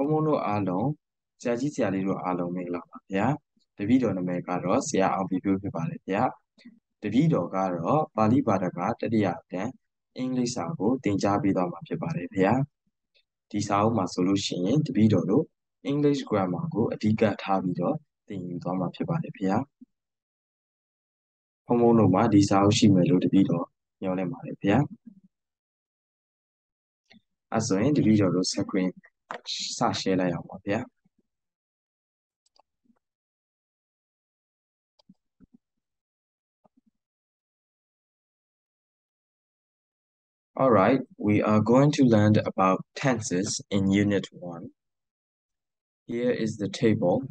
Homono alone, Jaji Jaliro alone may love, yeah. The video no make a ross, yeah, I'll be beautiful, yeah. The video garo, Bali Badaga, the Diate, English Ago, Tinjabi Dama Pibare, yeah. This how my solution, the video, English grammar go, a diga tabido, the Dama Pibare, yeah. Homono ma, this how she may do the video, Yole Mare, yeah. As so in the video, screen, Sashela, yeah. Alright, we are going to learn about tenses in Unit 1. Here is the table.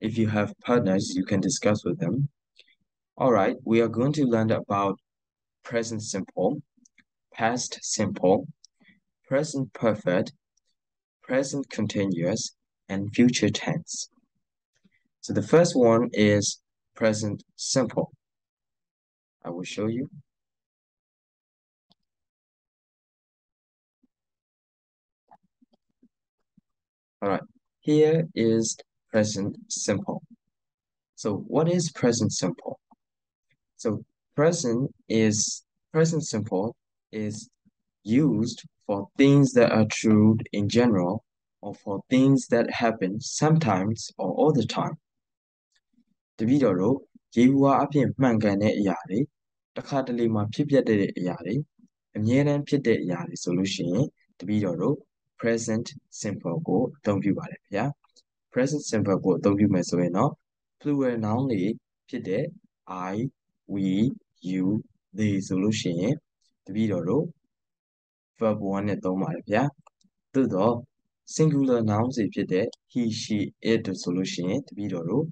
If you have partners, you can discuss with them. Alright, we are going to learn about present simple, past simple, present perfect, present continuous, and future tense. So the first one is present simple. I will show you. Alright, here is present simple. So what is present simple? So present simple is used for things that are true in general or for things that happen sometimes or all the time. တပည့်တော်တို့ရေဘူးဝါအဖြစ်မှန်ကန်တဲ့အရာတွေတစ်ခါတလေမှာဖြစ်ပျက်တဲ့အရာတွေအမြဲတမ်းဖြစ်တဲ့အရာတွေဆိုလို့ရှိရင်တပည့်တော်တို့ present simple ကိုအသုံးပြုပါတယ်ခင်ဗျာ present simple ကိုအသုံးပြုမယ်ဆိုရင်တော့ plural noun တွေဖြစ်တဲ့ I we you they ဆိုလို့ရှိရင်တပည့်တော်တို့ verb 1နဲ့သုံးပါတယ်ဗျာသို့တော့ singular noun တွေဖြစ်တဲ့ he she it တို့ဆိုလို့ရှိရင်တပည့်တော်တို့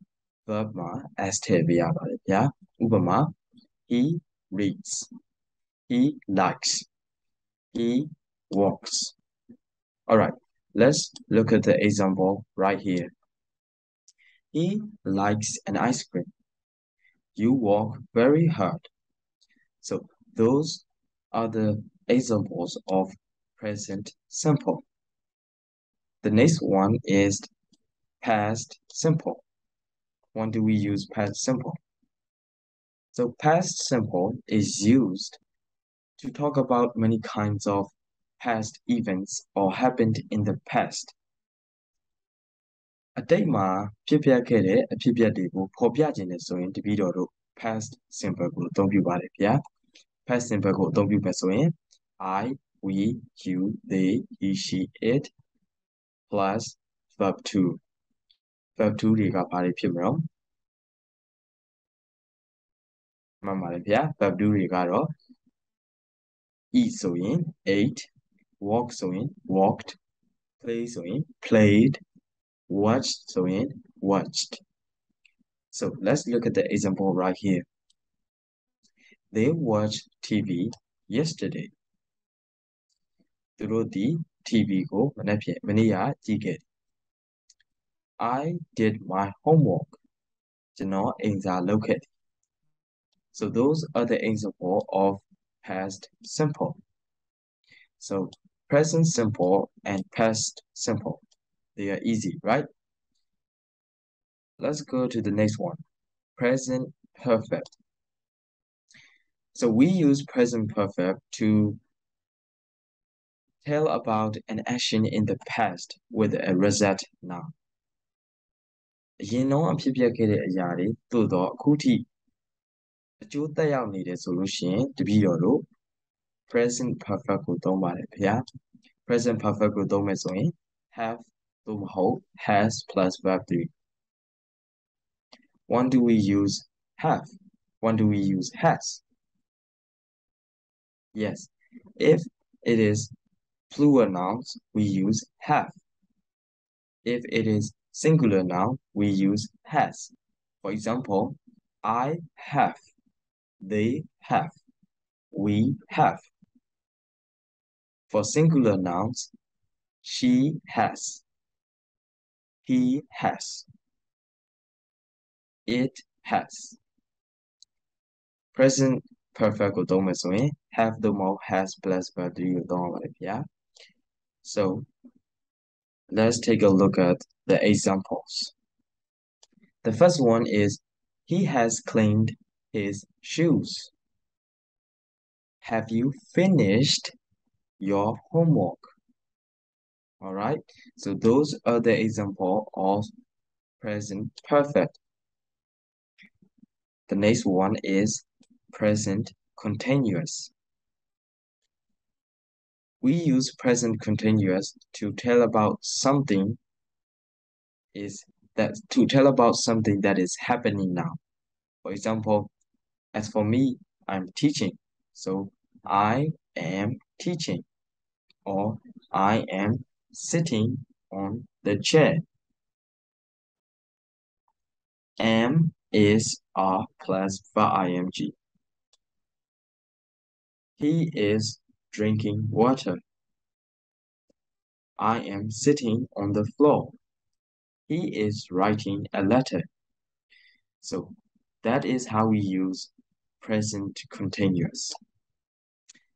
verb မှာ s ထည့်ပေးရပါတယ်ဗျာဥပမာ he reads he likes he walks all right let's look at the example right here he likes an ice cream you walk very hard so those are the examples of present simple. The next one is past simple. When do we use past simple? So past simple is used to talk about many kinds of past events or happened in the past. အတိတ်မှာဖြစ်ပျက်ခဲ့တဲ့အဖြစ်အပျက်တွေကိုဖော်ပြခြင်းနဲ့ဆိုရင်တပည့်တော်တို့ past simple ကိုအသုံးပြုပါတယ်ဗျာ past simple ကိုအသုံးပြုမယ်ဆိုရင် I we you they he she it plus verb 2 verb 2တွေကဘာတွေဖြစ်မလဲမှန်ပါတယ်ဗျာ verb 2တွေကတော့ eat ဆိုရင် ate walk ဆိုရင် walked play ဆိုရင် played watch ဆိုရင် watched so let's look at the example right here they watched TV yesterday သူတို့ဒီ TV ကိုမနေ့ကကြည့်ခဲ့တယ် I did my homework ကျွန်တော်အိမ်စာလုပ်ခဲ့တယ် so those are the example of past simple so present simple and past simple they are easy right let's go to the next one present perfect so we use present perfect to tell about an action in the past with a result now အရင်တော့အဖြစ်ပြခဲ့တဲ့အရာတွေသို့တော့အခုထိအကျိုးသက်ရောက်နေတယ်ဆိုလို့ရှိရင်တပည့်တော်တို့ present perfect ကိုသုံးပါတယ်ခင်ဗျာ present perfect ကိုသုံးမယ်ဆိုရင် have သို့မဟုတ် has plus verb 3 when do we use have when do we use has yes if it is plural nouns we use have if it is singular noun we use has for example I have they have we have for singular nouns she has he has it has present perfect ကိုသုံးမယ်ဆိုရင် have သို့မဟုတ် has plus verb 3ကိုသုံးရပါတယ်ဗျာ So let's take a look at the examples. The first one is, he has cleaned his shoes. Have you finished your homework? All right, so those are the example of present perfect. The next one is present continuous. We use present continuous to tell about something that is happening now. For example, as for me, I'm teaching. So I am teaching, or I am sitting on the chair. Am is are plus ing. He is drinking water. I am sitting on the floor. He is writing a letter. So that is how we use present continuous.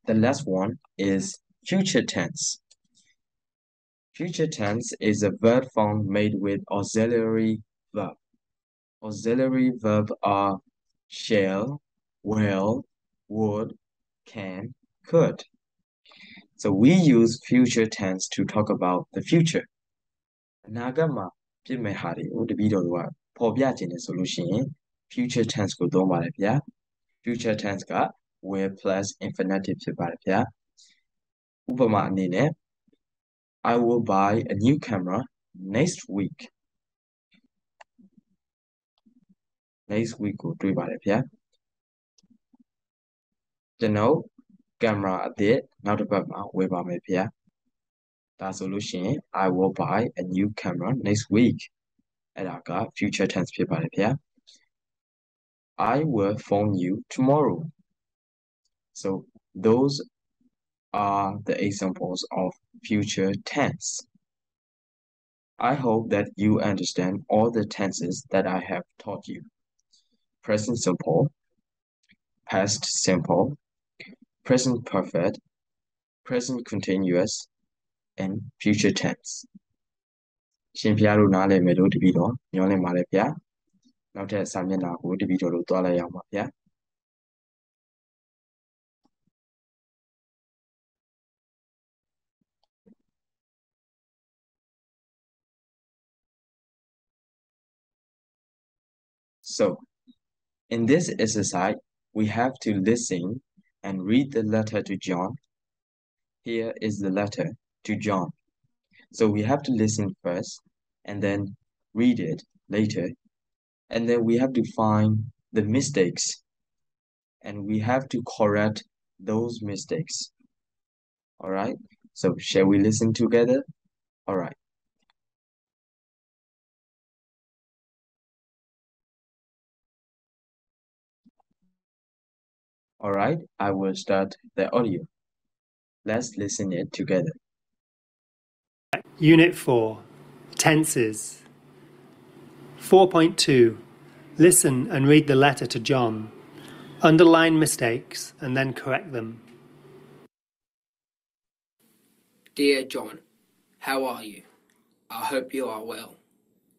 The last one is future tense. Future tense is a verb form made with auxiliary verb. Auxiliary verb are shall, will, would, can, could. So we use future tense to talk about the future. အနာဂတ်မှာဖြစ်မဲ့ဟာတွေကိုတပည့်တော်တို့ကဖော်ပြခြင်းနဲ့ဆိုလို့ရှိရင် future tense ကိုသုံးပါတယ်ဗျာ future tense က will plus infinitive ဖြစ်ပါတယ်ဗျာဥပမာအနေနဲ့ I will buy a new camera next week next week ကိုတွေ့ပါတယ်ဗျာကျွန်တော်ကင်မရာအသစ်နောက်တစ်ပတ်မှာဝယ်ပါမယ်ဗျာဒါဆိုလို့ရှိရင် I will buy a new camera next week အဲ့ဒါက future tense ဖြစ်ပါတယ်ဗျာ I will phone you tomorrow so those are the examples of future tense. I hope that you understand all the tenses that I have taught you. Present simple, past simple, present perfect, present continuous, and future tense. ရှင်ဖျားတို့နားလည်မယ်လို့တပည့်တော်ညွှန်လင့်ပါတယ်ဗျာနောက်ထပ်စာမျက်နှာကိုတပည့်တော်တို့သွားလိုက်ရအောင်ပါဗျာ So in this exercise we have to listen and read the letter to John. Here is the letter to John. So we have to listen first and then read it later. And then we have to find the mistakes and we have to correct those mistakes. All right. So shall we listen together? All right. All right. I will start the audio. Let's listen it together. Unit 4, Tenses. 4.2, listen and read the letter to John. Underline mistakes and then correct them. Dear John, how are you? I hope you are well.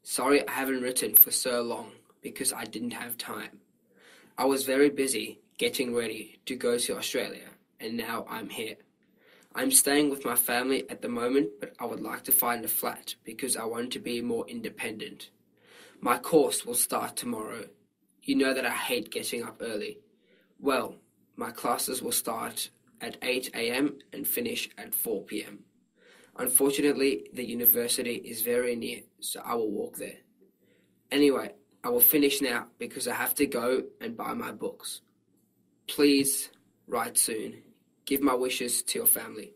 Sorry I haven't written for so long because I didn't have time. I was very busy getting ready to go to Australia and now I'm here. I'm staying with my family at the moment, but I would like to find a flat because I want to be more independent. My course will start tomorrow. You know that I hate getting up early. Well, my classes will start at 8 a.m. and finish at 4 p.m. Unfortunately, the university is very near, so I will walk there. Anyway, I will finish now because I have to go and buy my books. Please write soon. Give my wishes to your family.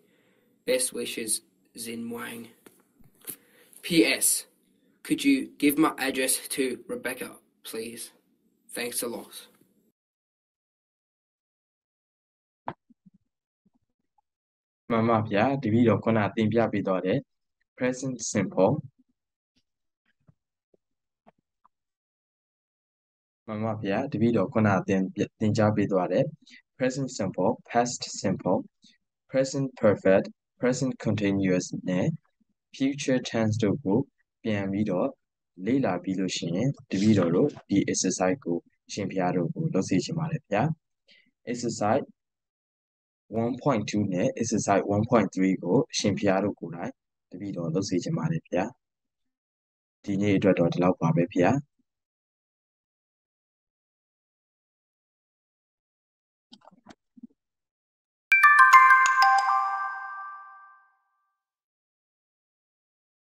Best wishes, Zin Wang. P.S. Could you give my address to Rebecca, please? Thanks a lot. Mama ဗျာတပည့်တော်ခုနသင်ပြပေးတော့တယ် present simple မမဗျာတပည့်တော်ခုနသင်ကြားပေးသွားတယ် present simple past simple present perfect present continuous နဲ့ future tense တို့ကိုပြန်ပြီးတော့လေ့လာပြီးလို့ရှိရင်တပည့်တော်တို့ဒီ exercise ကိုရှင်ဖျားတို့ကိုလုပ်စေချင်ပါတယ်ဗျာ exercise 1.2 နဲ့ exercise 1.3 ကိုရှင်ဖျားတို့ကိုယ်တိုင်တပည့်တော်လုပ်စေချင်ပါတယ်ဗျာဒီနေ့အတွက်တော့ဒီလောက်ပါပဲဗျာ